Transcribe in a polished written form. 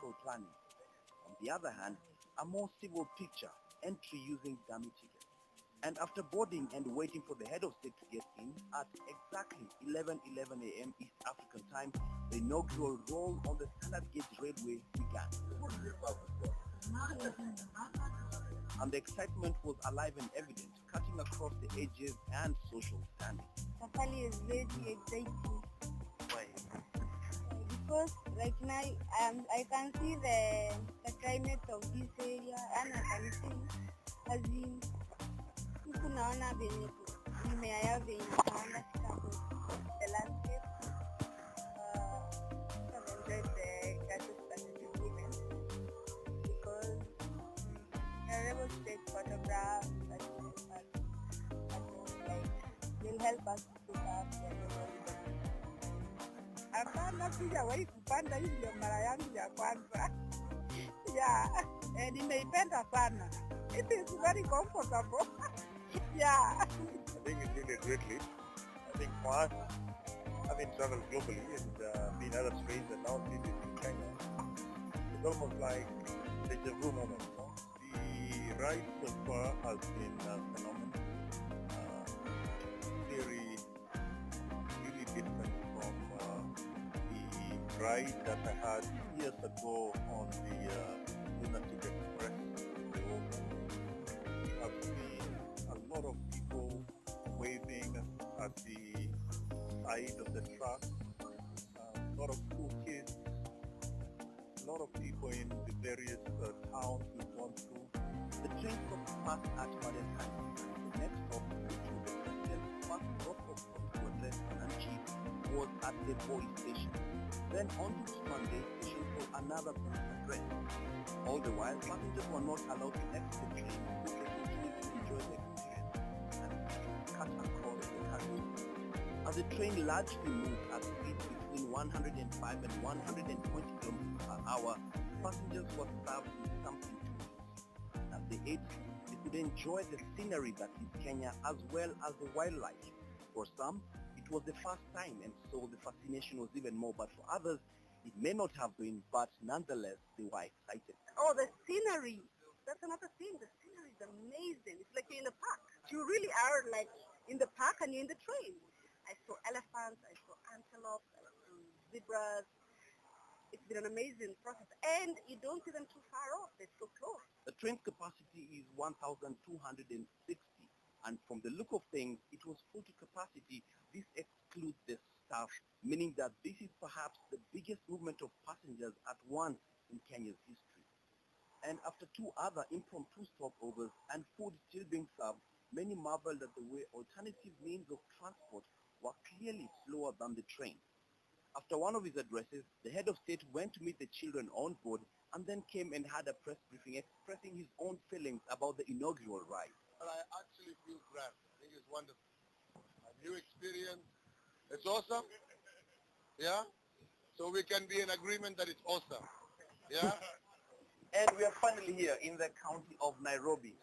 careful planning. On the other hand, a more civil picture, entry using dummy tickets. And after boarding and waiting for the head of state to get in, at exactly 11:11 a.m. East African time, the inaugural roll on the standard gauge railway began. And the excitement was alive and evident, cutting across the ages and social standing. Safari is very exciting. Why? Because right now I can see the climate of this area and I can see as in huku naona venye mimea yao venye naona the landscape. I've enjoyed the Gatos Pacific event because they're able to take photographs and they'll help us to pick up the memories. Hapana, sijawahi kupanda, hii ndio mara yangu ya kwanza. Yeah, nimeipenda sana. It is very comfortable. Yeah. I think it really greatly. I think for us, having traveled globally and been other trains and now this is in Kenya, it's almost like deja vu moment. You know? The ride so far has been phenomenal. Really different from the ride that I had years ago on the Lunatic Express. We have seen a lot of people waving at the side of the track, a lot of school kids, a lot of people in the various towns we've gone through. The train stopped fast at Valentine. The next stop, which was the president's first drop-off point to address Ananchi, was at the Boy station. Then on to Monday station for another point address. All the while, passengers were not allowed to exit the train, so they continued to enjoy the experience and cut across the carriage. As the train largely moved at speeds between 105 and 120 km per hour, passengers were served with something to eat. As they ate, they could enjoy the scenery that is Kenya as well as the wildlife. For some, it was the first time and so the fascination was even more, but for others, it may not have been, but nonetheless, they were excited. Oh, the scenery. That's another thing. The scenery is amazing. It's like you're in the park. You really are like in the park and you're in the train. I saw elephants, I saw antelopes, I saw zebras. It's been an amazing process. And you don't see them too far off. They're so close. The train's capacity is 1,260, and from the look of things, it was full to capacity. This excludes the staff, meaning that this is perhaps the biggest movement of passengers at once in Kenya's history. And after two other impromptu stopovers and food still being served, many marveled at the way alternative means of transport were clearly slower than the train. After one of his addresses, the head of state went to meet the children on board and then came and had a press briefing expressing his own feelings about the inaugural ride. But I actually feel grand. I think it's wonderful. A new experience. It's awesome. Yeah? So we can be in agreement that it's awesome. Yeah? And we are finally here in the county of Nairobi.